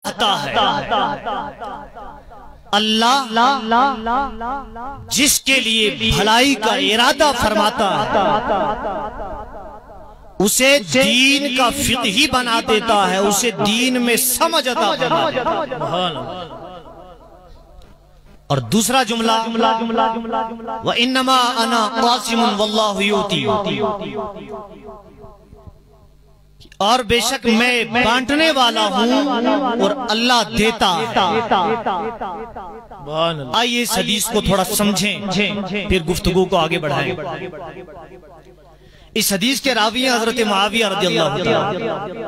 آتا ہے اللہ جس کے لیے بھلائی کا ارادہ فرماتا ہے اسے دین کا فقہی بنا دیتا ہے، اسے دین میں سمجھ عطا فرما دیتا ہے۔ اور دوسرا جملہ وَإِنَّمَا أَنَا قَاسِمٌ وَاللَّهُ يُؤْتِي، اور بے شک میں بانٹنے والا ہوں اور اللہ دیتا ہے۔ آئیے اس حدیث کو تھوڑا سمجھیں پھر گفتگو کو آگے بڑھائیں۔ اس حدیث کے راوی ہیں حضرت معاویہ رضی اللہ عنہ۔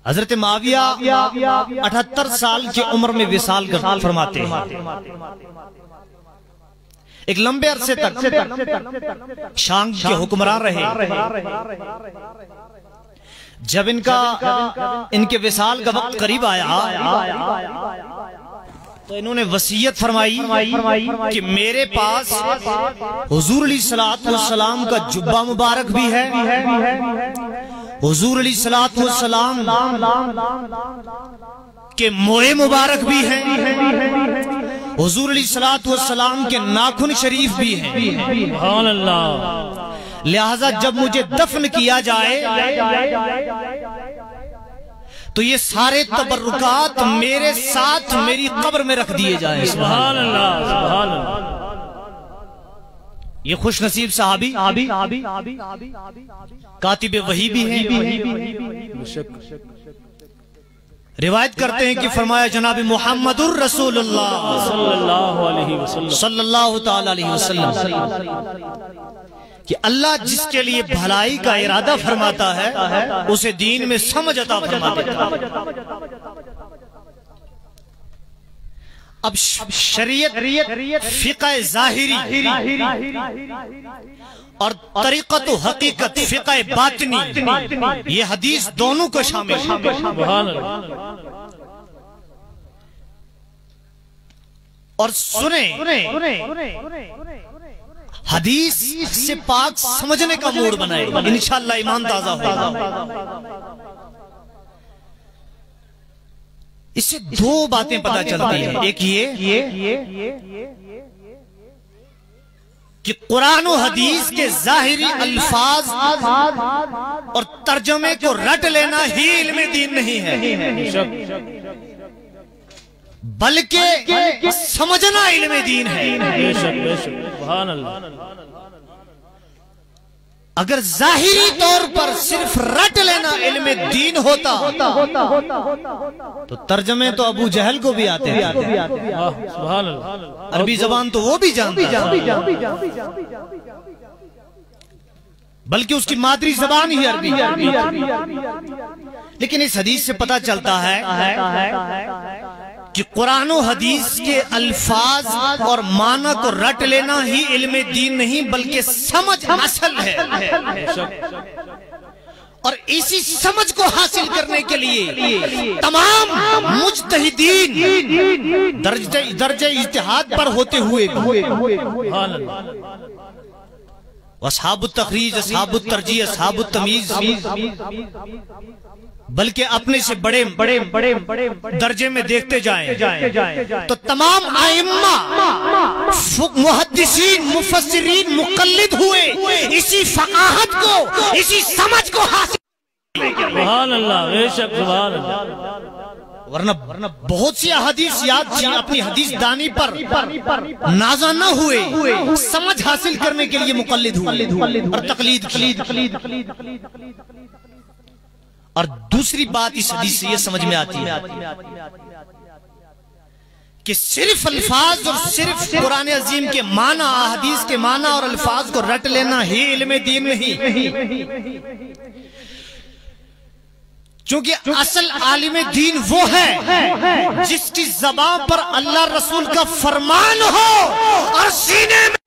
حضرت معاویہ 78 سال کی عمر میں وصال فرماتے ہیں۔ ایک لمبے عرصے تک شام کے حکمران رہے۔ جب ان کے وصال کا وقت قریب آیا تو انہوں نے وصیت فرمائی کہ میرے پاس حضور علیہ السلام کا جبہ مبارک بھی ہے، حضور علیہ السلام کے موئے مبارک بھی ہیں، حضور علیہ السلام کے ناخن شریف بھی ہیں۔ سبحان اللہ۔ لہذا جب مجھے دفن کیا جائے تو یہ سارے تبرکات میرے ساتھ میری قبر میں رکھ دیے جائیں۔ سبحان اللہ، سبحان اللہ۔ یہ خوش نصیب صحابی کاتب وحی بھی ہیں۔ روایت کرتے ہیں کہ فرمایا جناب محمد الرسول اللہ صلی اللہ تعالی علیہ وسلم کہ اللہ جس کے لیے بھلائی کا ارادہ فرماتا ہے اسے دین میں سمجھ عطا فرما دیتا ہے۔ اب شریعت فقہ ظاہری اور طریقت و حقیقت فقہ باطنی یہ حدیث دونوں کو شامل ہے۔ اور سنیں حدیث سے پاک سمجھنے کا موڈ بنائے، انشاءاللہ ایمان تازہ ہوگا۔ اس سے دو باتیں پتہ چلتی ہیں، ایک یہ کہ قرآن و حدیث کے ظاہری الفاظ اور ترجمے کو رٹ لینا ہی علم دین نہیں ہے، بلکہ سمجھنا علم دین ہے۔ سبحان اللہ۔ اگر ظاہری طور پر صرف رٹ لینا علم دین ہوتا تو ترجمے تو ابو جہل کو بھی آتے ہیں، سبحان اللہ، عربی زبان تو وہ بھی جانتا ہے، بلکہ اس کی مادری زبان ہی عربی۔ لیکن اس حدیث سے پتہ چلتا ہے کہ قرآن و حدیث کے الفاظ اور معنی کو رٹ لینا ہی علم دین نہیں بلکہ سمجھ اصل ہے۔ اور اسی سمجھ کو حاصل کرنے کے لیے تمام مجتہدین درجہ اجتہاد پر ہوتے ہوئے اصحاب التخریج، اصحاب الترجیح، اصحاب التمیز، بلکہ اپنے سے بڑے درجے میں دیکھتے جائیں تو تمام ائمہ محدثین مفسرین مقلد ہوئے اسی فقاہت کو، اسی سمجھ کو حاصل۔ سبحان اللہ، بے شک سبحان اللہ۔ ورنہ بہت سی احادیث یاد تھی، اپنی حدیث دانی پر نازا نہ ہوئے، سمجھ حاصل کرنے کے لیے مقلد ہوئے اور تقلید کی۔ اور دوسری بات اس حدیث سے یہ سمجھ میں آتی ہے کہ صرف الفاظ اور صرف قرآن عظیم کے معنی، احادیث کے معنی اور الفاظ کو رٹ لینا ہی علم دین نہیں، چونکہ اصل عالم دین وہ ہے جس کی زبان پر اللہ رسول کا فرمان ہو اور سینے میں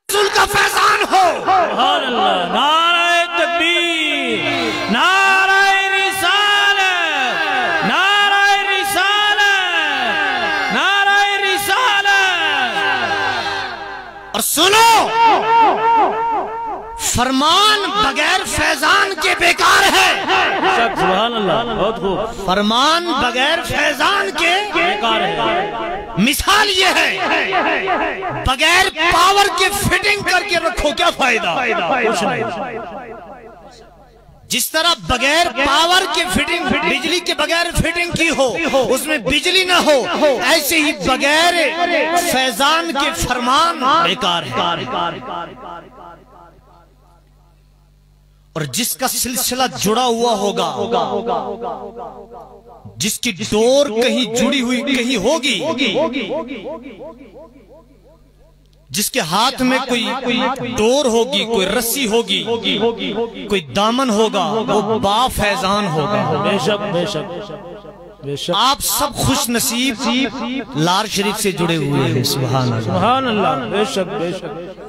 رسول کا فیضان ہو۔ سبحان اللہ، نعرہ تکبیر، نعرہ رسالت، نعرہ رسالت، نعرہ رسالت۔ اور سنو، فرمان بغیر فیضان کے بیکار ہے. سبحان اللہ، بہت خوب. فرمان بغیر فیضان کے بیکار ہے. مثال یہ ہے بغیر پاور کے فٹنگ کر کے رکھو کیا فائدہ؟ کچھ نہیں. جس طرح بغیر پاور کے فٹنگ، بجلی کے بغیر فٹنگ کی ہو اس میں بجلی نہ ہو، ایسے ہی بغیر فیضان کے فرمان بیکار ہے. اور جس کا سلسلہ جڑا ہوا ہوگا، جس کی ڈور کہیں جڑی ہوئی کہیں ہوگی، جس کے ہاتھ میں کوئی ڈور ہوگی، کوئی رسی ہوگی، کوئی دامن ہوگا، وہ با فیضان ہوگا. بے شک بے شک بے شک. آپ سب خوش نصیب لار شریف سے جڑے ہوئے ہیں. سبحان اللہ، سبحان اللہ، بے شک بے شک.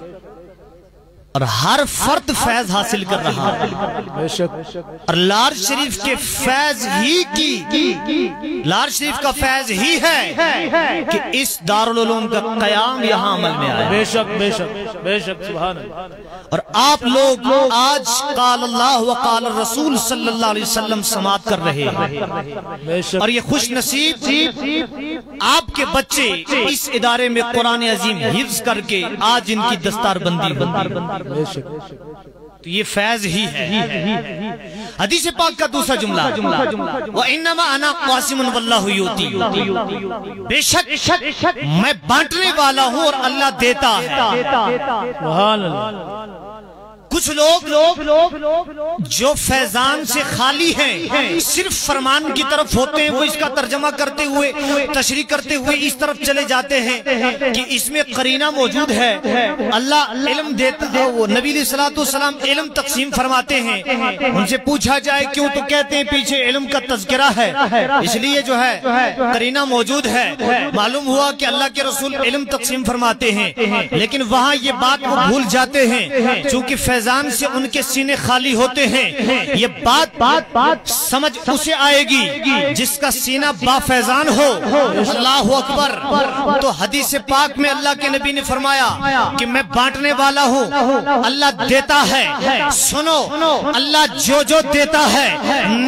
اور ہر فرد فیض حاصل کر رہا ہے. بے شک. اور لار شریف کے فیض ہی کی، لار شریف کا فیض ہی ہے کہ اس دارالعلوم کا قیام یہاں عمل میں آیا. بے شک بے شک بے شک. سبحان اللہ. اور آپ لوگ آج قال اللہ وقال الرسول صلی اللہ علیہ وسلم سماعت کر رہے ہیں. بے شک. اور یہ خوش نصیب آپ کے بچے اس ادارے میں قرآن عظیم حفظ کر کے آج ان کی دستار بندی ہوئی. بے شک. تو یہ فیض ہی ہے. حدیث پاک کا دوسرا جملہ وَإِنَّمَا أَنَا قَاسِمٌ وَاللَّهُ يُؤْتِي. بے شک میں بانٹنے والا ہوں اور اللہ دیتا ہے. سبحان اللہ. کچھ لوگ جو فیضان سے خالی ہیں، صرف فرمان کی طرف ہوتے ہیں، وہ اس کا ترجمہ کرتے ہوئے، تشریح کرتے ہوئے اس طرف چلے جاتے ہیں کہ اس میں قرینہ موجود ہے. اللہ علم دیتا ہے، وہ نبی علیہ السلام علم تقسیم فرماتے ہیں. ان سے پوچھا جائے کیوں، تو کہتے ہیں پیچھے علم کا تذکرہ ہے، اس لیے جو ہے قرینہ موجود ہے. معلوم ہوا کہ اللہ کے رسول علم تقسیم فرماتے ہیں، لیکن وہاں یہ بات وہ بھول جاتے ہیں چونکہ فیضان سے ان کے سینے خالی ہوتے ہیں. یہ بات سمجھ اسے آئے گی جس کا سینہ با فیضان ہو. اللہ اکبر. تو حدیث پاک میں اللہ کے نبی نے فرمایا کہ میں بانٹنے والا ہوں، اللہ دیتا ہے. سنو، اللہ جو دیتا ہے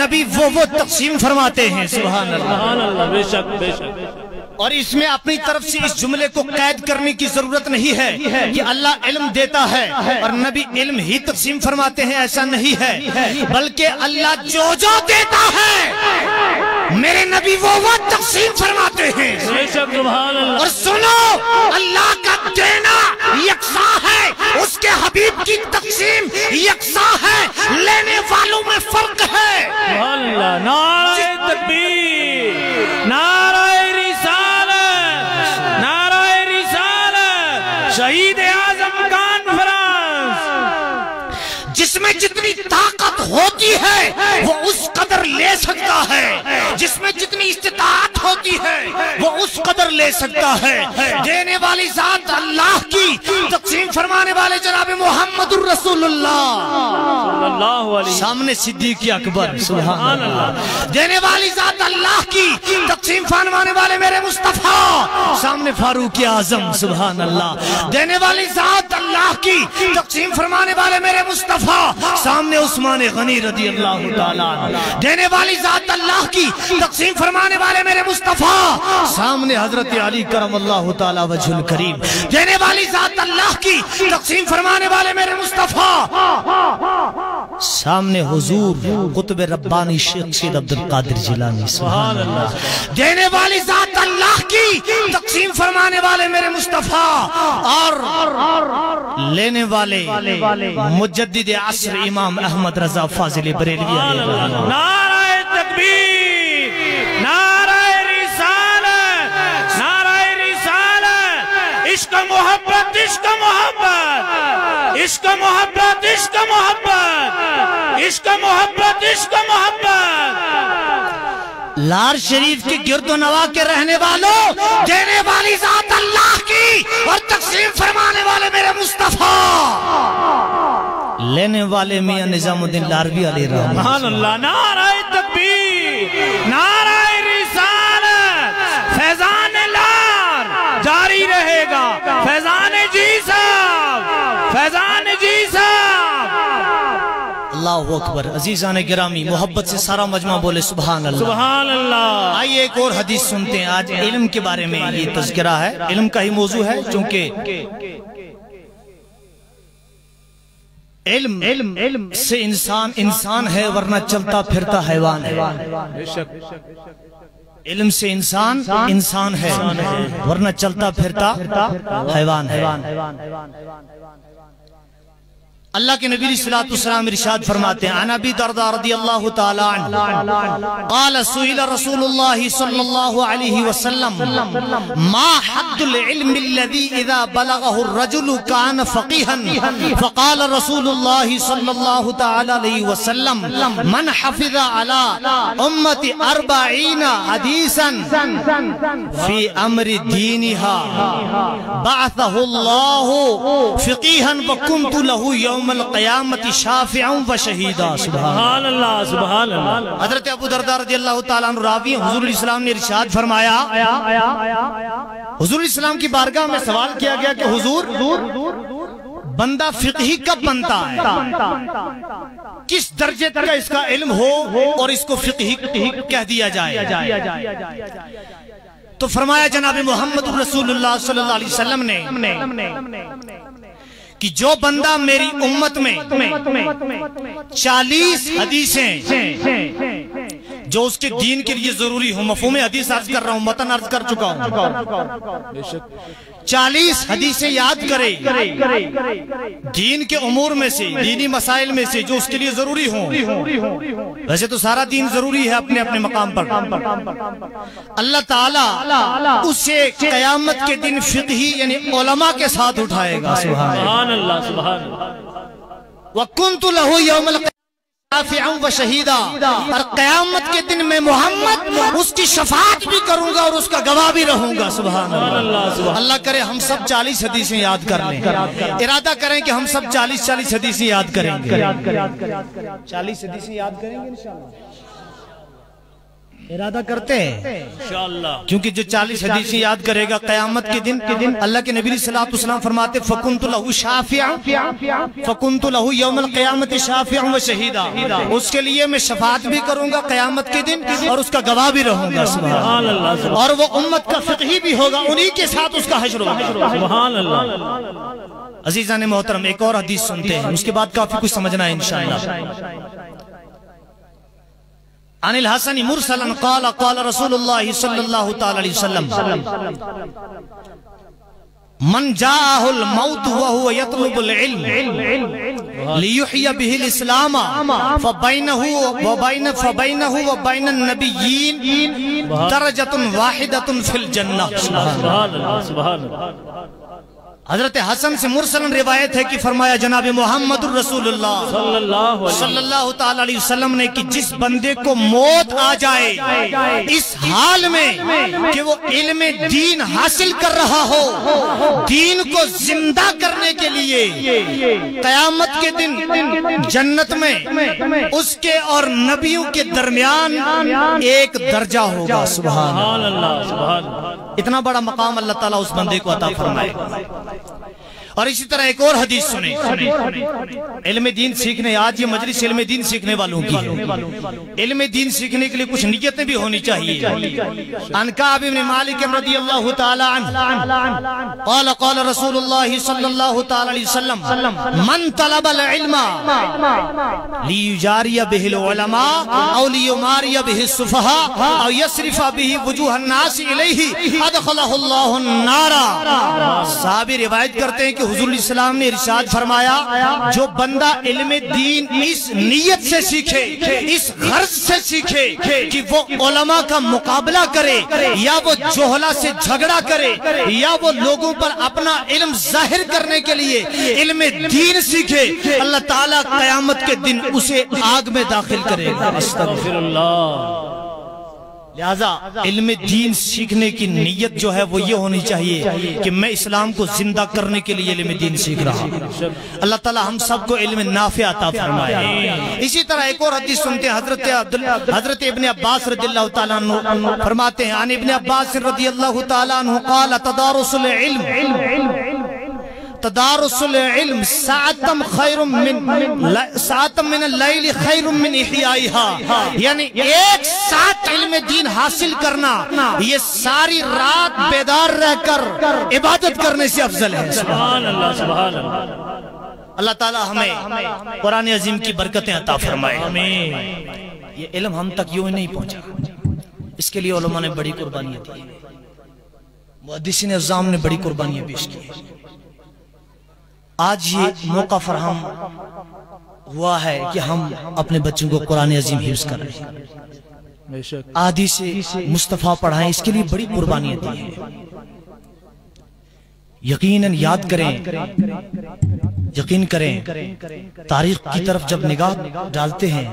نبی وہ تقسیم فرماتے ہیں. سبحان اللہ. بے شک بے شک. اور اس میں اپنی طرف سے اس جملے کو قید کرنے کی ضرورت نہیں ہے کہ اللہ علم دیتا ہے اور نبی علم ہی تقسیم فرماتے ہیں، ایسا نہیں ہے. بلکہ اللہ جو دیتا ہے میرے نبی وہ تقسیم فرماتے ہیں. اور سنو، اللہ کا دینا یکساں ہے، اس کے حبیب کی تقسیم یکساں ہے، لینے والوں میں فرق ہے. سبحان اللہ. نعرہ تکبیر، نعرہ شہید اعظم کانفرنس. جس میں جتنی طاقت ہوتی ہے وہ اس قدر لے سکتا ہے، جس میں جتنی استطاعت ہوتی ہے وہ اس قدر لے سکتا ہے. دینے والی ذات اللہ کی، تقسیم فرمانے والے جناب محمد الرسول اللہ صلی اللہ علیہ. سامنے صدیق اکبر. سبحان اللہ. دینے والی ذات اللہ کی، تقسیم فرمانے والے میرے مصطفیٰ سامنے فاروق اعظم. سبحان اللہ. دینے والی ذات اللہ کی، تقسیم فرمانے والے میرے مصطفیٰ سامنے عثمان غنی رضی اللہ تعالیٰ. دینے والی ذات اللہ کی، تقسیم فرمانے والے میرے مصطفیٰ سامنے حضرت علی کرم اللہ تعالیٰ وجہ الکریم. دینے والی ذات اللہ کی، تقسیم فرمانے والے میرے مصطفیٰ سامنے حضور قطب ربانی شیخ سید عبد القادر جیلانی. سبحان اللہ. دینے والی ذات اللہ کی، تقسیم فرمانے والے میرے مصطفیٰ اور لینے والے مجدد عصر امام احمد رضا فاضل بریلوی علیہ الرحمہ. نعرہ تکبیر، نعرہ رسالت، نعرہ رسالت. عشق محبت، عشق محبت، عشق محبت، عشق محبت، عشق محبت، عشق محبت. لار شریف کی گرد و نواح کے رہنے والوں، دینے والی ذات اللہ کی اور تقسیم فرمانے والے میرے مصطفیٰ، لینے والے میاں نظام الدین لاروی علیہ الرحمہ. سبحان اللہ. نعرہ تکبیر، نعرہ رسالت. فیضان لار جاری رہے گا. فیضان جی صاحب، فیضان جی صاحب. اکبر۔ عزیزان گرامی محبت سے سارا مجمع بولے سبحان اللہ سبحان اللہ۔ آئیے ایک اور حدیث سنتے ہیں۔ آج علم کے بارے میں یہ تذکرہ ہے، علم کا ہی موضوع ہے، چونکہ علم سے انسان ہے ورنہ چلتا پھرتا حیوان ہے۔ علم سے انسان ہے ورنہ چلتا پھرتا حیوان ہے۔ اللہ کے نبی صلی اللہ علیہ وسلم ارشاد فرماتے ہیں، عن ابی درداء رضی اللہ تعالی عنہ قال سئل رسول اللہ صلی اللہ علیہ وسلم ما حد العلم الذي اذا بلغه الرجل كان فقيها فقال رسول الله صلی اللہ تعالی علیہ وسلم من حفظ على امت 40 حدیثا فی امر دینها بعثه اللہ فقیها وکنت له یوم القیامت شافعا و شہیدا۔ سبحان اللہ سبحان اللہ۔ حضرت ابو درداء رضی اللہ تعالیٰ عنہ راوی ہیں، حضور الاسلام نے ارشاد فرمایا، حضور الاسلام کی بارگاہ میں سوال کیا گیا کہ حضور بندہ فقہی کب بنتا ہے؟ کس درجے تک اس کا علم ہو اور اس کو فقہی کہہ دیا جائے؟ تو فرمایا جناب محمد رسول اللہ صلی اللہ علیہ وسلم نے کہ جو بندہ میری امت میں 40 حدیثیں جو اس کے دین کے لیے ضروری ہوں، مفہوم حدیث عرض کر رہا ہوں، متن عرض کر چکا ہوں، 40 حدیثیں یاد کرے دین کے امور میں سے، دینی مسائل میں سے جو اس کے لیے ضروری ہوں۔ ویسے تو سارا دین ضروری ہے اپنے اپنے مقام پر، اللہ تعالیٰ اسے قیامت کے دن فقہی یعنی علماء کے ساتھ اٹھائے گا۔ سبحان اللہ سبحان اللہ۔ وَكُنْتُ لَهُ يَوْمَ الْقِيَامَةِ شَافِعًا وَشَهِيدًا، اور قیامت کے دن میں محمد اس کی شفاعت بھی کروں گا اور اس کا گواہ بھی رہوں گا۔ سبحان اللہ۔ اللہ کرے ہم سب 40 حدیثیں یاد کر لیں، ارادہ کریں کہ ہم سب 40 حدیثیں یاد کریں گے، 40 حدیثیں یاد کریں گے انشاءاللہ، ارادہ کرتے ہیں انشاءاللہ، کیونکہ جو 40 حدیثیں یاد کرے گا قیامت کے دن اللہ کے نبی صلی اللہ علیہ وسلم فرماتے فَكُنْتُ لَهُ شَافِعًا فَكُنْتُ لَهُ يَوْمَ الْقِيَامَةِ شَافِعًا وَشَهِيدًا، اس کے لیے میں شفاعت بھی کروں گا قیامت کے دن اور اس کا گواہ بھی رہوں گا۔ سبحان اللہ۔ اور وہ امت کا فقہی بھی ہوگا، انہی کے ساتھ اس کا حشر ہوگا۔ سبحان اللہ۔ عزیزان محترم ایک اور حدیث سنتے ہیں، اس کے بعد کافی کچھ سمجھنا ہے انشاءاللہ۔ عن الحسن مرسلا قال قال رسول اللہ صلی اللہ تعالی علیہ وسلم من جاءه الموت وهو يطلب العلم ليحيي به الاسلام فبينه وبين النبيين درجة واحدة في الجنة۔ سبحان اللہ سبحان اللہ۔ حضرت حسن سے مرسل روایت ہے کہ فرمایا جناب محمد الرسول اللہ صلی اللہ تعالی علیہ وسلم نے کہ جس بندے کو موت آ جائے اس حال میں کہ وہ علم دین حاصل کر رہا ہو، دین کو زندہ کرنے کے لیے قیامت کے دن جنت میں اس کے اور نبیوں کے درمیان ایک درجہ ہوگا۔ سبحان اللہ سبحان اللہ۔ اتنا بڑا مقام اللہ تعالیٰ اس بندے کو عطا فرمائے۔ اور اسی طرح ایک اور حدیث سنیں، علم دین سیکھنے، آج یہ مجلس علم دین سیکھنے والوں کی ہے، علم دین سیکھنے کے لیے کچھ نیتیں بھی ہونی چاہیے۔ عن کعب بن مالک رضی اللہ تعالی عنہ قال قال رسول اللہ صلی اللہ تعالی علیہ وسلم من طلب العلم لیجاری بہ العلماء او لیماری بہ السفہاء او یصرف بہ وجوہ الناس الیہ ادخلہ اللہ النار۔ صحابی روایت کرتے ہیں کہ حضور الاسلام نے ارشاد فرمایا جو بندہ علم دین اس نیت سے سیکھے، اس غرض سے سیکھے کہ وہ علماء کا مقابلہ کرے یا وہ جہلا سے جھگڑا کرے یا وہ لوگوں پر اپنا علم ظاہر کرنے کے لیے علم دین سیکھے، اللہ تعالیٰ قیامت کے دن اسے آگ میں داخل کرے گا۔ استغفر اللہ۔ لہذا علم دین سیکھنے کی نیت جو ہے وہ یہ ہونی چاہیے کہ میں اسلام کو زندہ کرنے کے لیے علم دین سیکھ رہا ہوں۔ اللہ تعالی ہم سب کو علم نافع عطا فرمائے۔ اسی طرح ایک اور حدیث سنتے ہیں، حضرت ابن عباس رضی اللہ تعالیٰ عنہ فرماتے ہیں عن ابن عباس رضی اللہ تعالیٰ عنہ قال تدارس العلم تدارس العلم ساعتم خیر من اللیل خیر من احیائها، یعنی ایک ساعت علم دین حاصل کرنا یہ ساری رات بیدار رہ کر عبادت کرنے سے افضل ہے۔ سبحان اللہ سبحان اللہ۔ اللہ تعالی ہمیں قرآن عظیم کی برکتیں عطا فرمائے۔ آمین۔ یہ علم ہم تک یوں ہی نہیں پہنچا، اس کے لیے علماء نے بڑی قربانیاں دی، محدثین اعظام نے بڑی قربانیاں پیش کی۔ آج یہ موقع فراہم ہوا ہے کہ ہم اپنے بچوں کو قرآن عظیم حفظ کر رہے ہیں، بے شک آدھی سے مصطفیٰ پڑھائیں، اس کے لیے بڑی قربانیاں دی ہیں۔ یقیناً یاد کریں، یقین کریں، تاریخ کی طرف جب نگاہ ڈالتے ہیں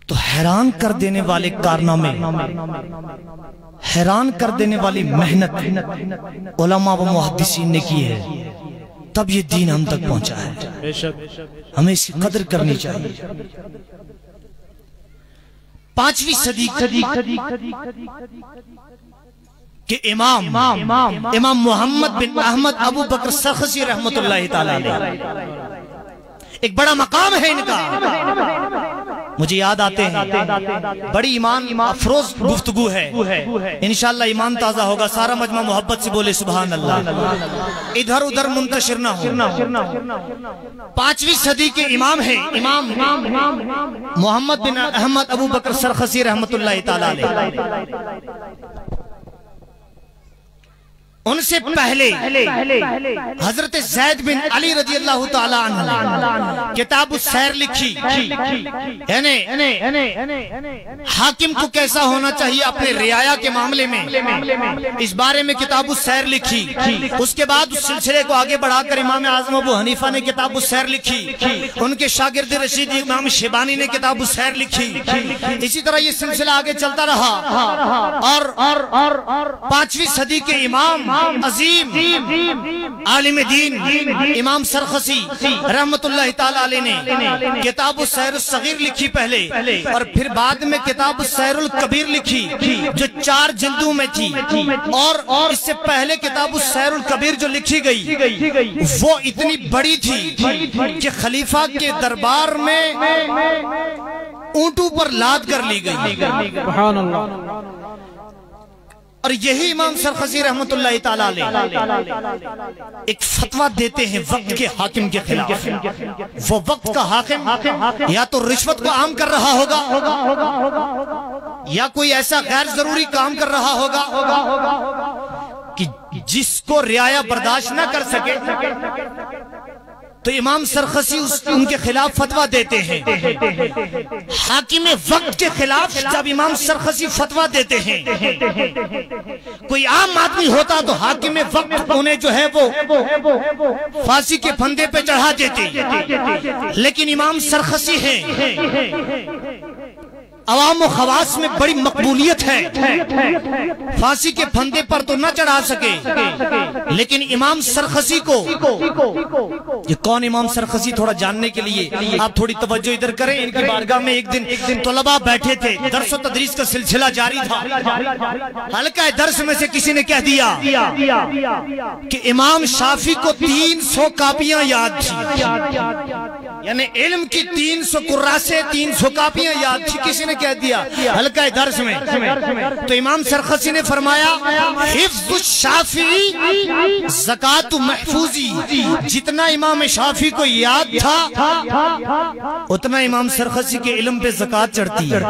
تو حیران کر دینے والے کارنامے، حیران کر دینے والی محنت علماء و محدثین نے کی ہے، تب یہ دین ہم تک پہنچا ہے۔ بے شک ہمیں اس کی قدر کرنی چاہیے۔ 5ویں صدی کہ امام محمد بن احمد ابو بکر سرخسی رحمت اللہ تعالی علیہ، ایک بڑا مقام ہے ان کا، مجھے یاد آتے ہیں، بڑی ایمان افروز گفتگو ہے، انشاءاللہ ایمان تازہ ہوگا۔ سارا مجمع محبت سے بولے سبحان اللہ، ادھر ادھر منتشر نہ ہو۔ 5ویں صدی کے امام ہیں امام محمد بن احمد ابو بکر سرخسی رحمت اللہ تعالی علیہ۔ ان سے پہلے حضرت زید بن علی رضی اللہ تعالی عنہ نے کتاب السیر لکھی، یعنی حاکم کو کیسا ہونا چاہیے اپنے رعایا کے معاملے میں، اس بارے میں کتاب السیر لکھی۔ اس کے بعد اس سلسلے کو آگے بڑھا کر امام اعظم ابو حنیفہ نے کتاب السیر لکھی، ان کے شاگرد رشید امام شیبانی نے کتاب السیر لکھی، اسی طرح یہ سلسلہ آگے چلتا رہا۔ اور 5ویں صدی کے امام عظیم عالم دین امام سرخسی رحمت اللہ تعالی علیہ نے کتاب السیر الصغیر لکھی پہلے، اور پھر بعد میں کتاب السیر الکبیر لکھی جو 4 جلدوں میں تھی، اور اس سے پہلے کتاب السیر الکبیر جو لکھی گئی وہ اتنی بڑی تھی کہ خلیفہ کے دربار میں اونٹوں پر لاد کر لی گئی۔ سبحان اللہ۔ اور یہی امام سرخسی رحمت اللہ تعالی علیہ ایک فتویٰ دیتے ہیں وقت کے حاکم کے خلاف۔ وہ وقت کا حاکم یا تو رشوت کو عام کر رہا ہوگا یا کوئی ایسا غیر ضروری کام کر رہا ہوگا کہ جس کو رعایا برداشت نہ کر سکے، تو امام سرخسی ان کے خلاف فتویٰ دیتے ہیں۔ حاکم وقت کے خلاف جب امام سرخسی فتویٰ دیتے ہیں، کوئی عام آدمی ہوتا تو حاکم وقت انہیں جو ہے وہ پھانسی کے پھندے پہ چڑھا دیتے، لیکن امام سرخسی ہیں، عوام و خواص میں بڑی مقبولیت ہے، پھانسی کے پھندے پر تو نہ چڑھا سکے، لیکن امام سرخسی کو، یہ کون امام سرخسی تھوڑا جاننے کے لیے آپ تھوڑی توجہ ادھر کریں۔ ان کی بارگاہ میں ایک دن طلباء بیٹھے تھے، درس و تدریس کا سلسلہ جاری تھا، حلقہ درس میں سے کسی نے کہہ دیا کہ امام شافعی کو 300 کاپیاں یاد تھی، یعنی علم کی 300 قراسے 300 کاپیاں یاد تھی، کسی نے کہہ دیا حلقہ درس میں۔ تو امام سرخسی نے فرمایا حفظ الشافعی زکات محفوظی، جتنا امام شافعی کو یاد تھا اتنا امام سرخسی کے علم پہ زکات چڑھتی ہے۔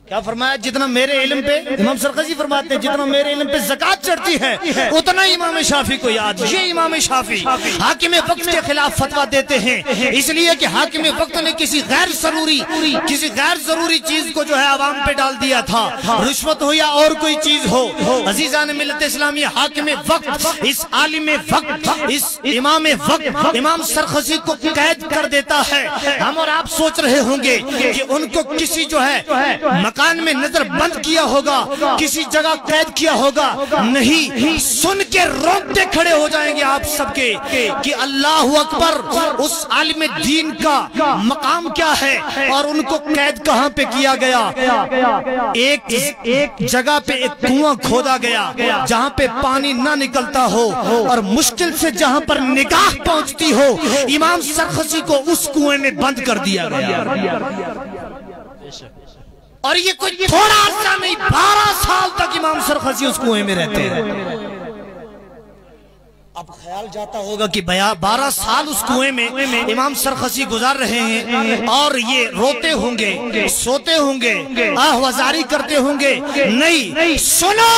کیا فرمایا؟ جتنا میرے علم پہ، امام سرخسی فرماتے ہیں جتنا میرے علم پہ زکات چڑھتی ہے اتنا امام شافعی کو یاد۔ یہ امام شافعی حاکم وقت کے خلاف فتویٰ دیتے ہیں، اس لیے کہ حاکم وقت نے کسی غیر ضروری چیز کو جو ہے عوام پہ ڈال دیا تھا، رشوت ہو یا اور کوئی چیز ہو۔ عزیزان ملت اسلامی، حاکم وقت، اس عالم وقت، اس امام وقت امام سرخسی کو قید کر دیتا ہے۔ ہم اور آپ سوچ رہے ہوں گے کہ ان کو کسی جو ہے مکان میں نظر بند کیا ہوگا، کسی جگہ قید کیا ہوگا، نہیں، سن کے روکتے کھڑے ہو جائیں گے آپ سب کے کہ اللہ اکبر، اس عالم دین کا مقام کیا ہے اور ان کو قید کہاں پہ کیا گیا؟ ایک جگہ پہ ایک کنواں کھودا گیا جہاں پہ پانی نہ نکلتا ہو اور مشکل سے جہاں پر نگاہ پہنچتی ہو، امام سرخسی کو اس کنویں میں بند کر دیا گیا۔ اور یہ کوئی تھوڑا عرصہ نہیں، 12 سال تک امام سرخسی اس کنویں میں رہتے ہیں۔ اب خیال جاتا ہوگا کہ 12 سال اس کنویں میں امام سرخسی گزار رہے ہیں اور یہ روتے ہوں گے، سوتے ہوں گے، آہوازاری کرتے ہوں گے۔ نہیں، سنو،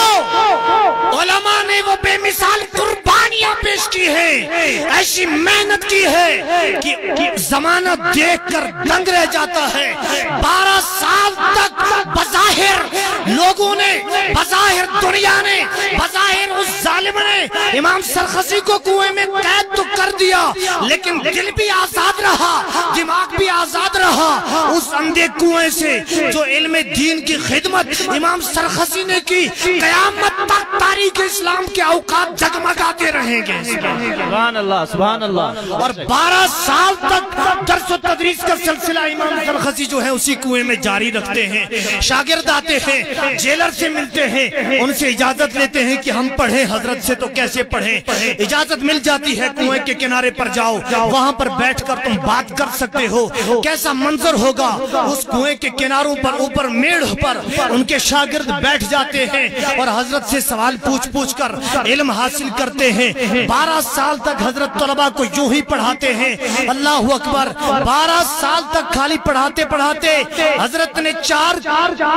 علماء نے وہ بے مثال قربانیاں پیش کی ہیں، ایسی محنت کی ہے کہ زمانہ دیکھ کر دنگ رہ جاتا ہے۔ 12 سال تک بظاہر لوگوں نے، بظاہر دنیا نے، بظاہر اس ظالم نے امام سرخسی کو کنویں میں قید تو کر دیا، لیکن دل بھی آزاد رہا، دماغ بھی آزاد رہا۔ اس اندھے کنویں سے جو علم دین کی خدمت امام سرخسی نے کی، قیامت تک تاریخ اسلام کے اوقات جگمگاتے رہیں گے۔ سبحان اللہ، سبحان اللہ۔ اور 12 سال تک درس و تدریس کا سلسلہ امام سرخسی جو ہے اسی کنویں میں جاری رکھتے ہیں۔ شاگرد آتے ہیں، جیلر سے ملتے ہیں، ان سے اجازت لیتے ہیں کہ ہم پڑھیں، حضرت سے تو کیسے پڑھیں؟ اجازت مل جاتی ہے، کنویں کے کنارے پر جاؤ، وہاں پر بیٹھ کر تم بات کر سکتے ہو۔ کیسا منظر ہوگا اس کنویں کے کناروں پر، اوپر میڑ پر ان کے شاگرد بیٹھ جاتے ہیں اور حضرت سے سوال پوچھ کر علم حاصل کرتے ہیں۔ 12 سال تک حضرت طلبہ کو یوں ہی پڑھاتے ہیں۔ اللہ اکبر، 12 سال تک خالی پڑھاتے پڑھاتے حضرت نے 4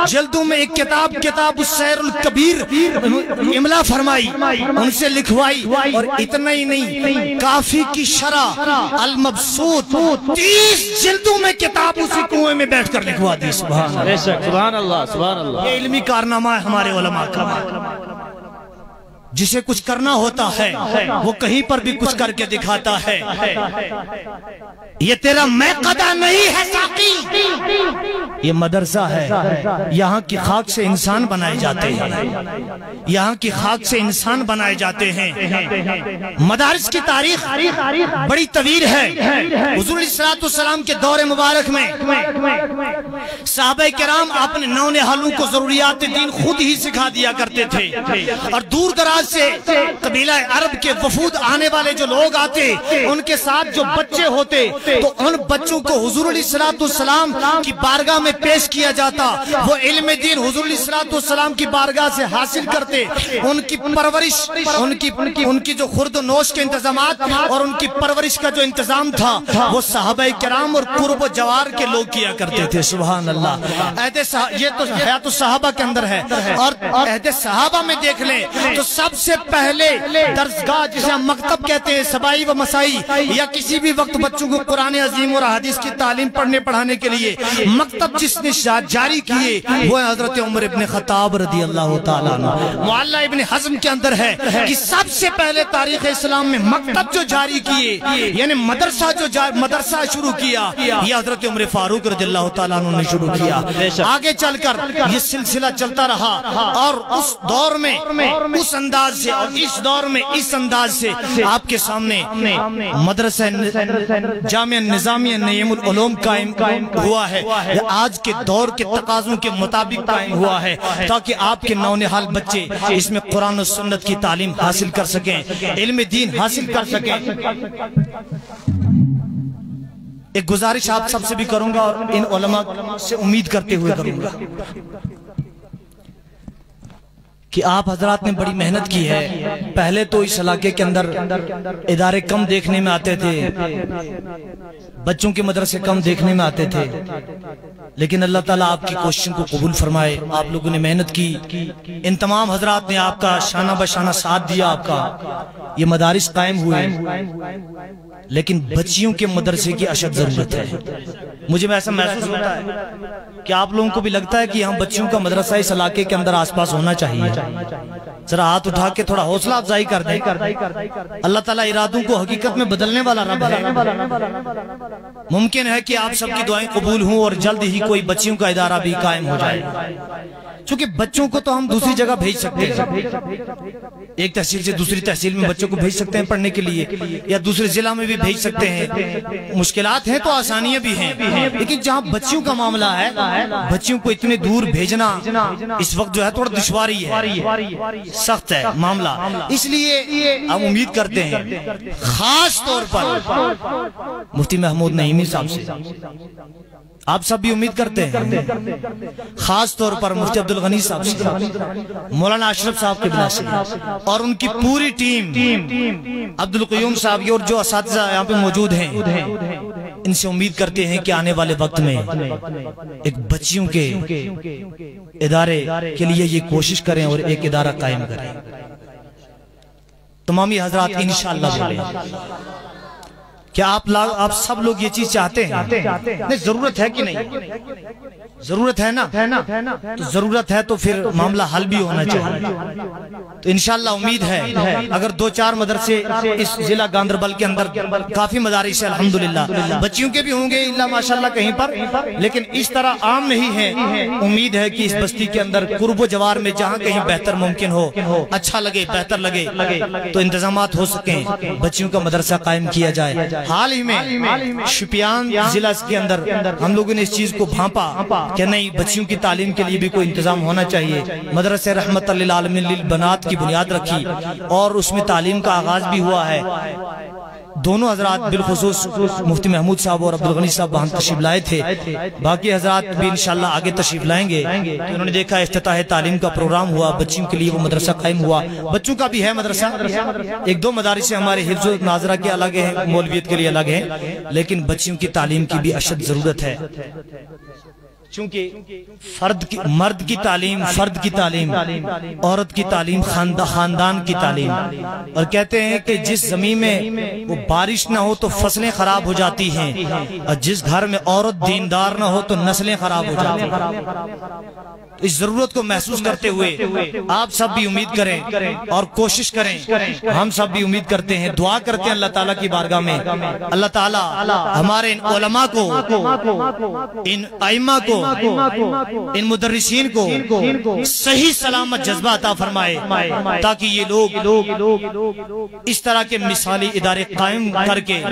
جلدوں میں ایک کتاب السیر الکبیر املا فرمائی، ان سے لکھوائی، اور اتنا ہی نہیں، کافی کی شرح المبسوط 30 جلدوں میں کتاب اسی کنویں میں بیٹھ کر لکھوا دی۔ سبحان اللہ، سبحان اللہ، سبحان اللہ۔ یہ علمی کارنامہ ہے ہمارے علماء کا۔ جسے کچھ کرنا ہوتا ہے وہ کہیں پر بھی کچھ کر کے دکھاتا ہے۔ یہ تیرا میقدہ نہیں ہے ساقی، یہ مدرسہ ہے، یہاں کی خاک سے انسان بنائے جاتے ہیں، یہاں کی خاک سے انسان بنائے جاتے ہیں۔ مدارس کی تاریخ بڑی طویل ہے۔ حضور علیہ السلام کے دور مبارک میں صحابہ کرام اپنے نونہالوں کو ضروریات دین خود ہی سکھا دیا کرتے تھے، اور دور دراز سے قبیلہ عرب کے وفود آنے والے جو لوگ آتے، ان کے ساتھ جو بچے ہوتے تو ان بچوں کو حضور علیہ السلام کی بارگاہ میں پیش کیا جاتا۔ وہ علم دین حضور علیہ السلام کی بارگاہ سے حاصل کرتے، ان کی پرورش، ان کی جو خورد و نوش کے انتظامات اور ان کی پرورش کا جو انتظام تھا وہ صحابہ کرام اور قرب و جوار کے لوگ کیا کرتے تھے۔ سبحان اللہ۔ یہ تو حیات الصحابہ کے اندر ہے، اور عہد صحابہ میں دیکھ لیں تو سب سے پہلے درسگاہ جسے ہم مکتب کہتے ہیں، سبائی و مسائی، یا کسی بھی وقت بچوں کو قرآن عظیم اور حدیث کی تعلیم پڑھنے پڑھانے کے لیے مکتب جس نے جاری کیے وہ حضرت عمر ابن خطاب رضی اللہ تعالیٰ عنہ۔ معلی ابن حزم کے اندر ہے کہ سب سے پہلے تاریخ اسلام میں مکتب جو جاری کیے، یعنی مدرسہ شروع کیا، یہ حضرت عمر فاروق رضی اللہ تعالیٰ عنہ نے شروع کیا۔ آگے چل کر یہ سلسلہ چلتا رہا، اور اس دور میں اس انداز سے، اور اس دور میں اس انداز سے آپ کے سامنے مدرسہ جامعہ نظامیہ نعیم العلوم قائم ہوا ہے۔ یہ آج کے دور کے تقاضوں کے مطابق قائم ہوا ہے، تاکہ آپ کے نونہال بچے اس میں قرآن و سنت کی تعلیم حاصل کر سکیں، علم دین حاصل کر سکیں۔ ایک گزارش آپ سب سے بھی کروں گا اور ان علماء سے امید کرتے ہوئے کروں گا کہ آپ حضرات نے بڑی محنت کی ہے۔ پہلے تو اس علاقے کے اندر ادارے کم دیکھنے میں آتے تھے، بچوں کے مدرسے کم دیکھنے میں آتے تھے، لیکن اللہ تعالیٰ آپ کی کوششوں کو قبول فرمائے۔ آپ لوگوں نے محنت کی، ان تمام حضرات نے آپ کا شانہ بشانہ ساتھ دیا، آپ کا یہ مدارس قائم ہوئے، لیکن بچیوں کے مدرسے کی اشد ضرورت ہے۔ مجھے ایسا محسوس ہوتا ہے کہ آپ لوگوں کو بھی لگتا ہے کہ ہم بچیوں کا مدرسہ اس علاقے کے اندر آس پاس ہونا چاہیے۔ ذرا ہاتھ اٹھا کے تھوڑا حوصلہ افزائی کر دیں۔ اللہ تعالیٰ ارادوں کو حقیقت میں بدلنے والا رب ہے۔ ممکن ہے کہ آپ سب کی دعائیں قبول ہوں اور جلد ہی کوئی بچیوں کا ادارہ بھی قائم ہو جائے۔ چونکہ بچوں کو تو ہم دوسری جگہ بھیج سکتے ہیں، ایک تحصیل سے دوسری تحصیل میں بچوں کو بھیج سکتے ہیں پڑھنے کے لیے، یا دوسرے ضلع میں بھی بھیج سکتے ہیں، مشکلات ہیں تو آسانیاں بھی ہیں، لیکن جہاں بچیوں کا معاملہ ہے، بچیوں کو اتنے دور بھیجنا اس وقت جو ہے تھوڑا دشواری ہے، سخت ہے معاملہ، اس لیے ہم امید کرتے ہیں خاص طور پر مفتی محمود نعیمی صاحب سے، آپ سب بھی امید کرتے ہیں خاص طور پر مفتی عبدالغنی صاحب سے، مولانا اشرف صاحب کے بلا سے، اور ان کی پوری ٹیم، عبدالقیوم صاحب اور جو اساتذہ یہاں پہ موجود ہیں، ان سے امید کرتے ہیں کہ آنے والے وقت میں ایک بچیوں کے ادارے کے لیے یہ کوشش کریں اور ایک ادارہ قائم کریں۔ تمامی حضرات انشاءاللہ بولیں کیا آپ سب لوگ یہ چیز چاہتے ہیں؟ نہیں، ضرورت ہے کہ نہیں؟ ضرورت ہے نا؟ تو ضرورت ہے تو پھر معاملہ حل بھی ہونا چاہیے۔ تو انشاءاللہ امید ہے اگر 2-4 مدرسے اس ضلع گاندربل کے اندر، کافی مدارس ہیں الحمدللہ، بچیوں کے بھی ہوں گے اللہ ماشاءاللہ کہیں پر، لیکن اس طرح عام نہیں ہے، امید ہے کہ اس بستی کے اندر قرب و جوار میں جہاں کہیں بہتر ممکن ہو، اچھا لگے، بہتر لگے تو انتظامات ہو سکیں، بچیوں کا مدرسہ قائم کیا جائے۔ حال ہی میں شپیان ضلع کے اندر ہم لوگوں نے اس چیز کو بھانپا کہ نہیں، بچیوں کی تعلیم کے لیے بھی کوئی انتظام ہونا چاہیے، مدرسہ رحمت للعالمین للبنات کی بنیاد رکھی اور اس میں تعلیم کا آغاز بھی ہوا ہے۔ دونوں حضرات بالخصوص مفتی محمود صاحب اور عبدالغنی صاحب وہاں تشریف لائے تھے، باقی حضرات بھی انشاءاللہ آگے تشریف لائیں گے۔ تو انہوں نے دیکھا افتتاح تعلیم کا پروگرام ہوا، بچیوں کے لیے وہ مدرسہ قائم ہوا، بچوں کا بھی ہے مدرسہ، 1-2 مدارس ہمارے حفظ و ناظرہ کے الگ ہیں، مولویت کے لیے الگ ہیں، لیکن بچیوں کی تعلیم کی بھی اشد ضرورت ہے، چونکہ مرد کی تعلیم فرد کی تعلیم، عورت کی تعلیم خاندان کی تعلیم، اور کہتے ہیں کہ جس زمین میں وہ بارش نہ ہو تو فصلیں خراب ہو جاتی ہیں، اور جس گھر میں عورت دیندار نہ ہو تو نسلیں خراب ہو جاتی ہیں۔ اس ضرورت کو محسوس کرتے ہوئے آپ سب بھی امید کریں اور کوشش کریں، ہم سب بھی امید کرتے ہیں، دعا کرتے ہیں اللہ تعالیٰ کی بارگاہ میں، اللہ تعالیٰ ہمارے ان علماء کو، ان ائمہ کو، ان مدرسین کو صحیح سلامت جذبہ عطا فرمائے، تاکہ یہ لوگ اس طرح کے مثالی ادارے قائم کر کے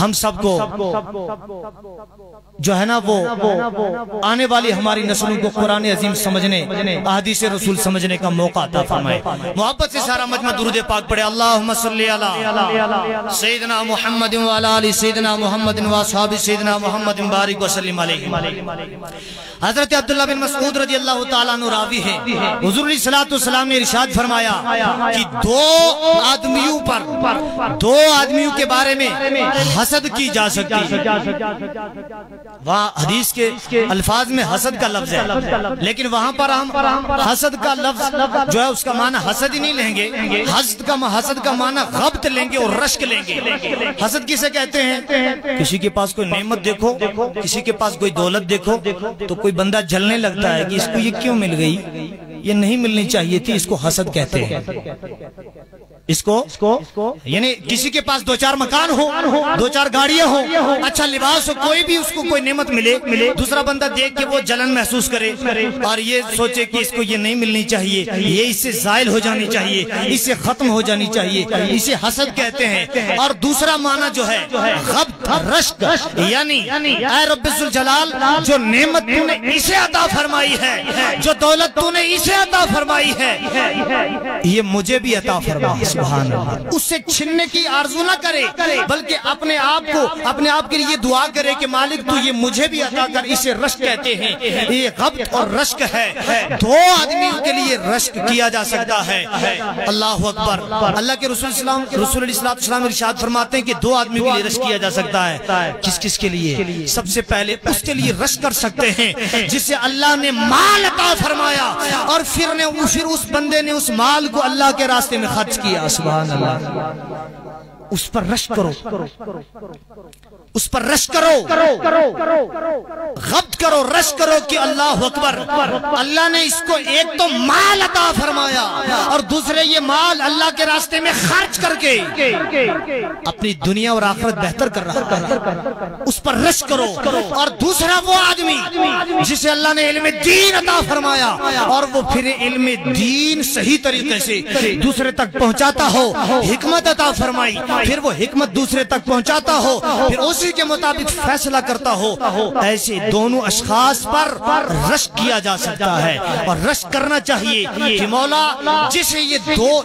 ہم سب کو جو ہے نا وہ آنے والی ہماری نسلوں کو قرآن عظیم سمجھنے، احادیث رسول سمجھنے کا موقع عطا فرمائے۔ محبت سے سارا مجمع درود پاک پڑھے، اللہم صلی علی سیدنا محمد وعلی آل سیدنا محمد واصحاب سیدنا محمد بارک وسلم علیہ۔ حضرت عبداللہ بن مسعود رضی اللہ تعالیٰ عنہ راوی ہیں، حضور علیہ الصلوۃ نے ارشاد فرمایا کہ 2 آدمیوں کے بارے میں حسد کی جا سکتی ہے۔ وہاں حدیث کے الفاظ میں حسد کا لفظ ہے، لیکن وہاں پر ہم حسد کا لفظ جو ہے اس کا معنی حسد ہی نہیں لیں گے، حسد کا معنی غبط لیں گے اور رشک لیں گے۔ حسد کسے کہتے ہیں؟ کسی کے پاس کوئی نعمت دیکھو، کسی کے پاس کوئی دولت دیکھو تو کوئی بندہ جلنے لگتا ہے کہ اس کو یہ کیوں مل گئی، یہ نہیں ملنی چاہیے تھی، اس کو حسد کہتے ہیں۔ اس کو یعنی کسی کے پاس 2-4 مکان ہو، 2-4 گاڑیاں ہو، اچھا لباس ہو، کوئی بھی اس کو کوئی نعمت ملے، دوسرا بندہ دیکھ کے وہ جلن محسوس کرے اور یہ سوچے کہ اس کو یہ نہیں ملنی چاہیے، یہ اس سے زائل ہو جانی چاہیے، اس سے ختم ہو جانی چاہیے، اسے حسد کہتے ہیں۔ اور دوسرا معنی جو ہے غبط، رشک، یعنی اے رب ذوالجلال جو نعمت تو نے اسے عطا فرمائی ہے، جو دولت تو نے اسے عطا فرمائی ہے، یہ مجھے بھی عطا فرما، سبحان اللہ۔ اس سے چھننے کی آرزو نہ کرے بلکہ اپنے آپ کے لیے دعا کرے کہ مالک تو یہ مجھے بھی عطا کر، اسے رشک کہتے ہیں۔ یہ غبط اور رشک ہے، 2 آدمیوں کے لیے رشک کیا جا سکتا ہے۔ اللہ اکبر۔ اللہ کے رسول علیہ السلام ارشاد فرماتے ہیں کہ 2 آدمیوں کے لیے رشک کیا جا سکتا ہے۔ کس کے لیے؟ سب سے پہلے اس کے لیے رشک کر سکتے ہیں جس سے اللہ نے مال عطا فرمایا اور پھر اس بندے نے اس مال کو اللہ کے راستے میں خرچ کیا، سبحان اللہ۔ اس پر رشک کرو، اس پر رشک کرو، غبط کرو، رشک کرو کہ اللہ اکبر، اللہ نے اس کو ایک تو مال عطا فرمایا اور دوسرے یہ مال اللہ کے راستے میں خرچ کر کے اپنی دنیا اور آخرت بہتر کر رہا ہے، اس پر رشک کرو۔ اور دوسرا وہ آدمی جسے اللہ نے علم دین عطا فرمایا اور وہ پھر علم دین صحیح طریقے سے دوسرے تک پہنچاتا ہو، حکمت عطا فرمائی، پھر وہ حکمت دوسرے تک پہنچاتا ہو، پھر اسی کے مطابق فیصلہ کرتا ہو، ایسے دونوں اشخاص پر رشک کیا جا سکتا ہے اور رشک کرنا چاہیے کہ مولا جسے یہ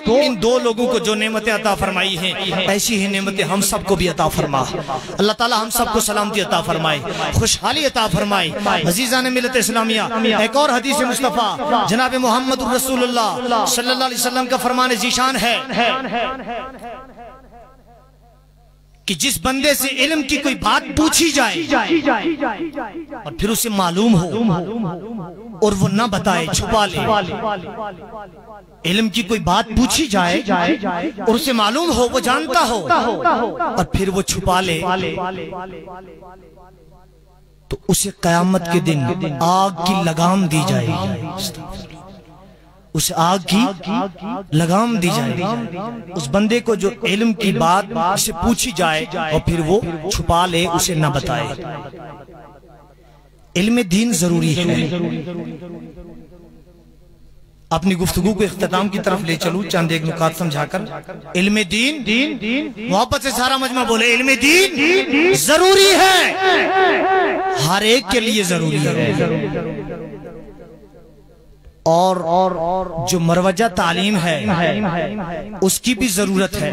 ان دو لوگوں کو جو نعمتیں عطا فرمائی ہیں ایسی ہی نعمتیں ہم سب کو بھی عطا فرما۔ اللہ تعالی ہم سب کو سلامتی عطا فرمائے، خوشحالی عطا فرمائے۔ عزیزان ملت اسلامیہ، ایک اور حدیث مصطفیٰ جناب محمد رسول اللہ صلی اللہ علیہ وسلم کا فرمان ذیشان ہے کہ جس بندے سے علم کی کوئی بات پوچھی جائے اور پھر اسے معلوم ہو اور وہ نہ بتائے، چھپا لے، علم کی کوئی بات پوچھی جائے اور اسے معلوم ہو، وہ جانتا ہو اور پھر وہ چھپا لے، تو اسے قیامت کے دن آگ کی لگام دی جائے گی، اس آگ کی لگام دی جائے گی۔ اس بندے کو جو علم کی بات اسے پوچھی جائے اور پھر وہ چھپا لے، اسے نہ بتائے۔ علم دین ضروری ہے۔ اپنی گفتگو کو اختتام کی طرف لے چلوں چند ایک نکات سمجھا کر۔ علم دین، محبت سے سارا مجمع بولے، علم دین ضروری ہے، ہر ایک کے لیے ضروری ہے، اور جو مروجہ تعلیم ہے اس کی بھی ضرورت ہے،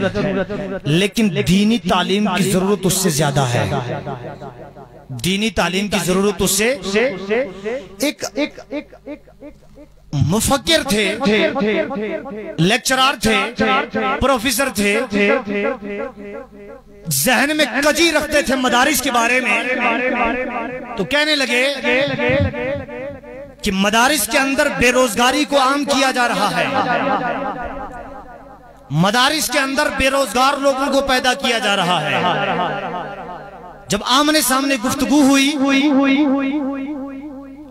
لیکن دینی تعلیم کی ضرورت اس سے زیادہ ہے۔ دینی تعلیم کی ضرورت اس سے ایک مفکر تھے، لیکچرار تھے، پروفیسر تھے، ذہن میں کجی رکھتے تھے مدارس کے بارے میں، تو کہنے لگے کہ مدارس کے اندر بے روزگاری کو عام کیا جا رہا ہے، مدارس کے اندر بے روزگار لوگوں کو پیدا کیا جا رہا ہے۔ جب آمنے سامنے گفتگو ہوئی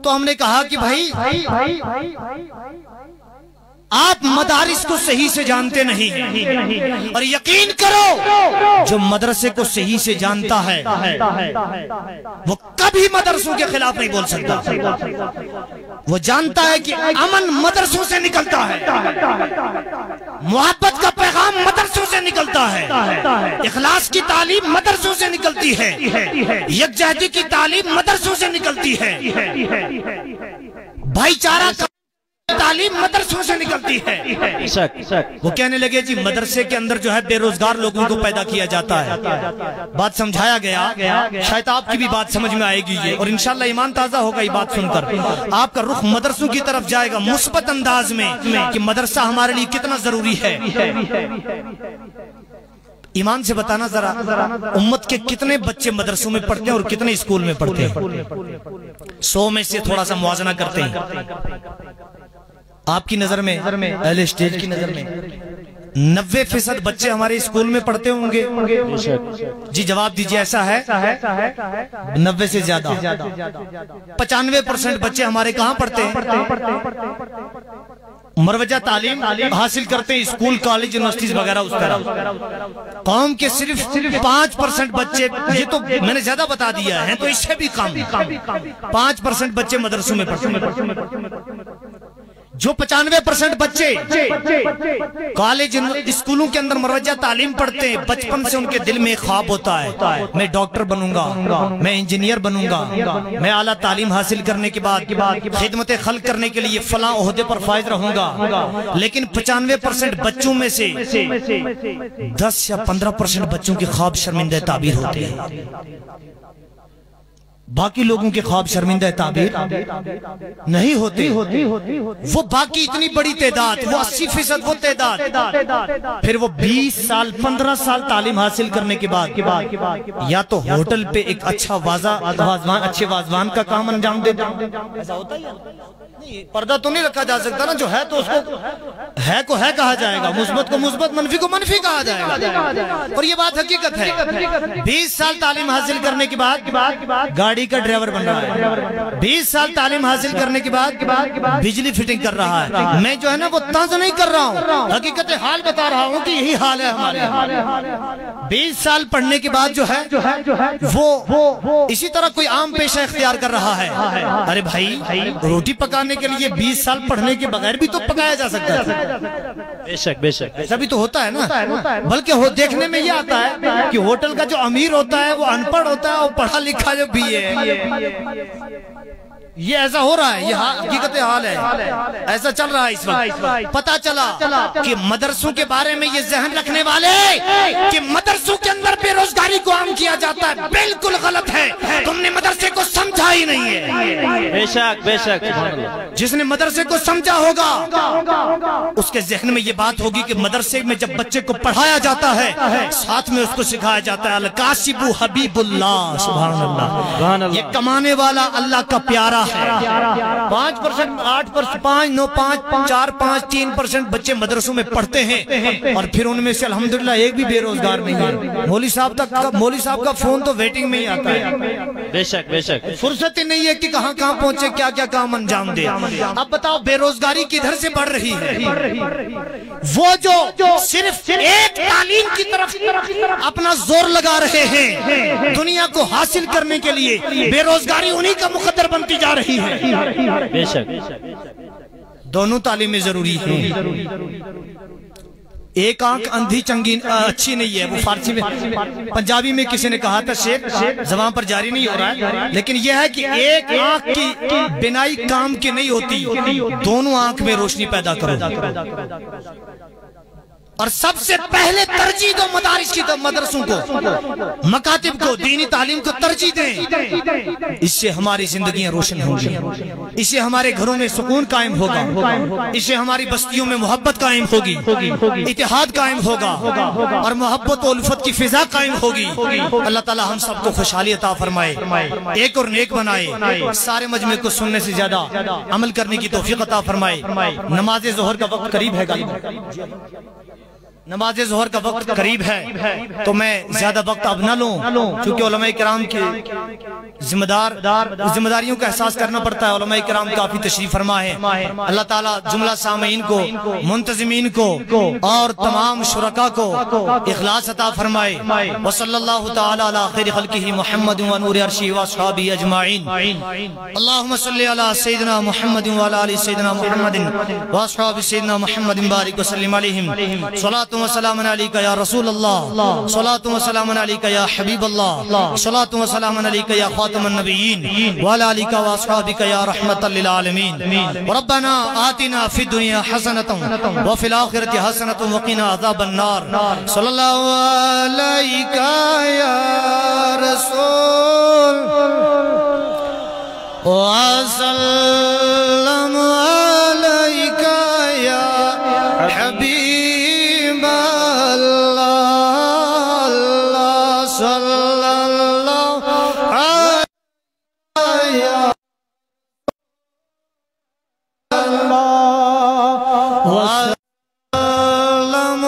تو ہم نے کہا کہ بھائی آپ مدارس کو صحیح سے جانتے نہیں ہیں، اور یقین کرو جو مدرسے کو صحیح سے جانتا ہے وہ کبھی مدرسوں کے خلاف نہیں بول سکتا۔ وہ جانتا ہے کہ امن مدرسوں سے نکلتا ہے، محبت کا پیغام مدرسوں سے نکلتا ہے، اخلاص کی تعلیم مدرسوں سے نکلتی ہے، یکجہتی کی تعلیم مدرسوں سے نکلتی ہے، بھائی چارہ کا تعلیم مدرسوں سے نکلتی ہے۔ وہ کہنے لگے جی مدرسے کے اندر جو ہے بے روزگار لوگوں کو پیدا کیا جاتا ہے۔ بات سمجھایا گیا، شاید آپ کی بھی بات سمجھ میں آئے گی یہ، اور انشاءاللہ ایمان تازہ ہوگا یہ بات سن کر، آپ کا رخ مدرسوں کی طرف جائے گا مثبت انداز میں کہ مدرسہ ہمارے لیے کتنا ضروری ہے۔ ایمان سے بتانا ذرا، امت کے کتنے بچے مدرسوں میں پڑھتے ہیں اور کتنے اسکول میں پڑھتے ہیں؟ 100 میں سے تھوڑا سا موازنہ کرتے ہیں۔ آپ کی نظر میں، اہل اسٹیج کی نظر میں 90% بچے ہمارے اسکول میں پڑھتے ہوں گے؟ جی جواب دیجئے، ایسا ہے؟ 90 سے زیادہ۔ 95% بچے ہمارے کہاں پڑھتے ہیں؟ مروجہ تعلیم حاصل کرتے ہیں، اسکول، کالج، یونیورسٹیز وغیرہ اس طرح۔ قوم کے صرف 5% بچے، یہ تو میں نے زیادہ بتا دیا ہے، تو اس سے بھی کم 5% بچے مدرسوں میں پڑھتے ہیں۔ جو 95% بچے کالج اسکولوں کے اندر مروجہ تعلیم پڑھتے ہیں، بچپن سے ان کے دل میں خواب ہوتا ہے میں ڈاکٹر بنوں گا، میں انجینئر بنوں گا، میں اعلیٰ تعلیم حاصل کرنے کے بعد خدمت خلق کرنے کے لیے فلاں عہدے پر فائز رہوں گا۔ لیکن 95% بچوں میں سے 10 یا 15% بچوں کے خواب شرمندہ تعبیر ہوتے ہیں، باقی لوگوں کے خواب شرمندہ تعبیر نہیں ہوتے۔ وہ باقی اتنی بڑی تعداد، وہ 80% وہ تعداد، پھر وہ 20 سال 15 سال تعلیم حاصل کرنے کے بعد یا تو ہوٹل پہ ایک اچھے وازوان کا کام انجام دے دیں۔ ایسا ہوتا ہے؟ پردہ تو نہیں رکھا جا سکتا نا، جو ہے تو اس کو ہے کہا جائے گا، مثبت کو مثبت، منفی کو منفی کہا جائے گا، اور یہ بات حقیقت ہے۔ 20 سال تعلیم حاصل کرنے کے بعد گاڑی گاڑی کا ڈرائیور بن رہا ہے، 20 سال تعلیم حاصل کرنے کے بعد بجلی فٹنگ کر رہا ہے۔ میں جو ہے نا وہ طنز نہیں کر رہا ہوں، حقیقت حال بتا رہا ہوں کہ یہی حال ہے ہمارے۔ 20 سال پڑھنے کے بعد جو ہے وہ اسی طرح کوئی عام پیشہ اختیار کر رہا ہے۔ ارے بھائی، روٹی پکانے کے لیے 20 سال پڑھنے کے بغیر بھی تو پکایا جا سکتا ہے۔ بے شک بے شک، ایسا بھی تو ہوتا ہے نا، بلکہ دیکھنے میں یہ آتا ہے کہ ہوٹل کا جو امیر ہوتا ہے وہ ان پڑھ ہوتا ہے اور پڑھا لکھا جو بھی ہے۔ یہ ایسا ہو رہا ہے، یہ حقیقت حال ہے، ایسا چل رہا ہے اس وقت۔ پتہ چلا کہ مدرسوں کے بارے میں یہ ذہن رکھنے والے کہ مدرسوں کے اندر بے روزگاری کو عام کیا جاتا ہے، بالکل غلط ہے۔ تم نے مدرسے کو سمجھا ہی نہیں ہے۔ بے شک بے شک، جس نے مدرسے کو سمجھا ہوگا اس کے ذہن میں یہ بات ہوگی کہ مدرسے میں جب بچے کو پڑھایا جاتا ہے ساتھ میں اس کو سکھایا جاتا ہے الکاسب حبیب اللہ، سبحان اللہ، یہ کمانے والا اللہ کا پیارا ہے۔ 5%، 8%، 5، 9، 5، 4، 5، 3% بچے مدرسوں میں پڑھتے ہیں اور پھر ان میں سے الحمدللہ ایک بھی بے روزگار نہیں ہے۔ مولوی صاحب کا فون تو ویٹنگ میں ہی آتا ہے۔ بے شک بے شک، فرصت ہی نہیں ہے کہ کہاں کہاں پہنچے، کیا کیا کام انجام دے۔ اب بتاؤ بے روزگاری کدھر سے بڑھ رہی ہے؟ وہ جو صرف ایک تعلیم کی طرف اپنا زور لگا رہے ہیں دنیا کو حاصل کرنے کے لیے، بے روزگاری انہی کا مقدر بنتی جا رہی ہے۔ بے شک، دونوں تعلیمیں ضروری ہیں۔ ایک آنکھ اندھی چنگی اچھی نہیں ہے، وہ فارسی میں پنجابی میں کسی نے کہا تھا، شعر زبان پر جاری نہیں ہو رہا ہے، لیکن یہ ہے کہ ایک آنکھ کی بینائی کام کی نہیں ہوتی، دونوں آنکھ میں روشنی پیدا کرو۔ اور سب سے پہلے ترجیح دو مدارس کی، مدرسوں کو، مکاتب کو، دینی تعلیم کو ترجیح دیں۔ اس سے ہماری زندگیاں روشن ہوں گی، اس سے ہمارے گھروں میں سکون قائم ہوگا، اس سے ہماری بستیوں میں محبت قائم ہوگی، اتحاد قائم ہوگا اور محبت و الفت کی فضا قائم ہوگی۔ اللہ تعالی ہم سب کو خوشحالی عطا فرمائے، ایک اور نیک بنائے، سارے مجمع کو سننے سے زیادہ عمل کرنے کی توفیق عطا فرمائے۔ نماز ظہر کا وقت قریب ہے، نماز ظہر کا وقت قریب ہے تو میں زیادہ وقت اب نہ لوں، چونکہ علماء کرام کے ذمہ داریوں کا احساس کرنا پڑتا ہے۔ علماء کرام کافی تشریف فرما ہے۔ اللہ تعالیٰ جملہ سامعین کو، منتظمین کو اور تمام شرکاء کو اخلاص عطا فرمائے۔ وصلی اللہ تعالی علی خیر خلقہ محمد و نور عرشہ واصحابہ اجمعین۔ اللہم صلی علی سیدنا محمد و علی آل سیدنا محمد واصحاب سیدنا محمد بارک وسلم علیہم۔ صلاۃ و سلام علیکہ یا رسول اللہ، صلاۃ و سلام علیکہ یا حبیب اللہ، صلاۃ و سلام علیکہ یا خاتم النبیین وعلی آلہ واصحابہ یا رحمۃ للعالمین۔ ربنا آتنا فی الدنیا حسنۃ وفی الآخرۃ حسنۃ وقنا عذاب النار۔ صلی اللہ علیکہ یا رسول وسلم علیکہ یا حبیب اللہ، صلی اللہ علیہ وسلم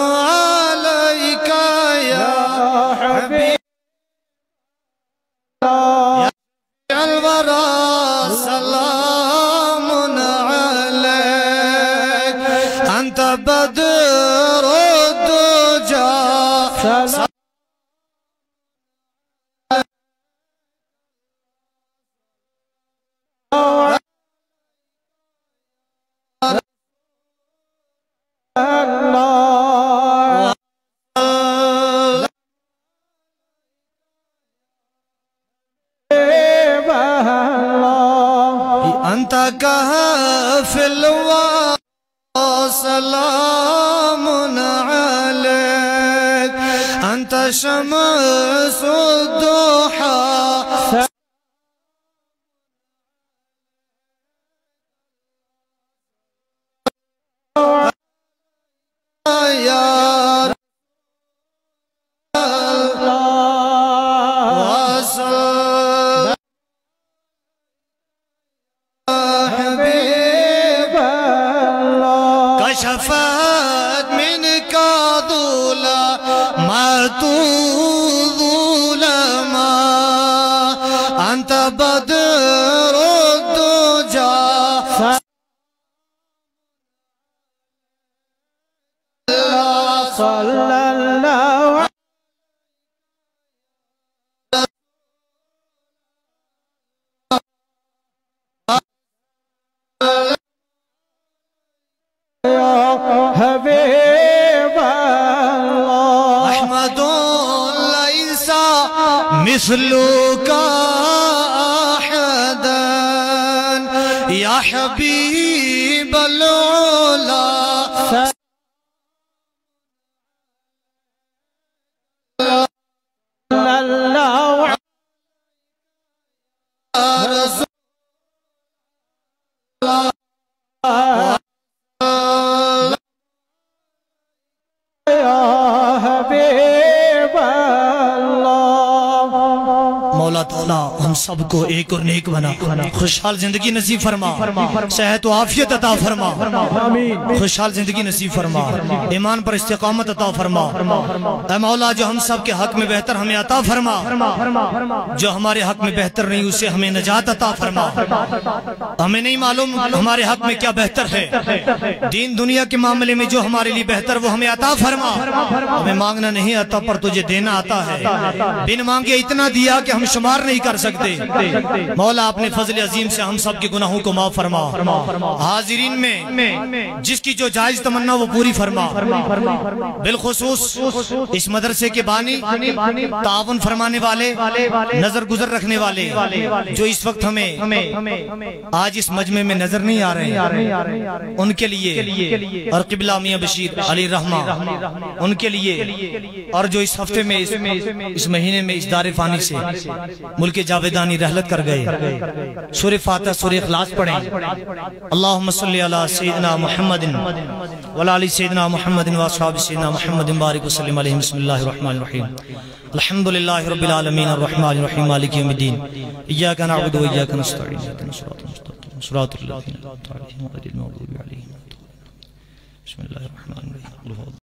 علیکہ یا حبیب الورا، سلام علیک انت بدر الدجا، انت کہف الوا، سلام علیک انت شمس الضحا، یا كشفت منك ظلمات ظلما صلی اللہ حبیب اللہ احمد لیس مثلک احدا یا حبیب العلا صلی اللہ رسول حبیب اللہ مولا تعالیٰ ہم سب کو ایک اور نیک بنا، خوشحال زندگی نصیب فرما، صحت و عافیت عطا فرما، خوشحال زندگی نصیب فرما، ایمان پر استقامت عطا فرما۔ اے مولا جو ہم سب کے حق میں بہتر ہمیں عطا فرما، جو ہمارے حق میں بہتر نہیں اسے ہمیں نجات عطا فرما۔ ہمیں نہیں معلوم ہمارے حق میں کیا بہتر ہے، دین دنیا کے معاملے میں جو ہمارے لیے بہتر وہ ہمیں عطا فرما۔ ہمیں مانگنا نہیں آتا پر تجھے دینا آتا ہے، بن مانگے اتنا دیا کہ ہم شمار نہیں کر سکتے۔ مولا اپنے فضل عظیم سے ہم سب کے گناہوں کو معاف فرما، حاضرین میں جس کی جو جائز تمنا وہ پوری فرما، بالخصوص اس مدرسے کے بانی، تعاون فرمانے والے، نظر گزر رکھنے والے جو اس وقت ہمیں آج اس مجمع میں نظر نہیں آ رہے ہیں، ان کے لیے، اور قبلہ میاں بشیر علی رحمہ ان کے لیے، اور جو اس ہفتے میں اس مہینے میں اس دار فانی سے ملک جاویدانی رحلت کر گئے، سورہ فاتحہ سورہ اخلاص پڑھیں۔ اللہم صلی علی سیدنا محمد وعلی آل سیدنا محمد واصحاب سیدنا محمد بارک وسلم علیہ۔ بسم اللہ الرحمن الرحیم، الحمدللہ رب العالمین الرحمن الرحیم مالک یوم الدین، ایاک نعبد و ایاک نستعین، صراط الذین انعمت علیہم غیر المغضوب علیہم۔ بسم اللہ الرحمن الرحیم۔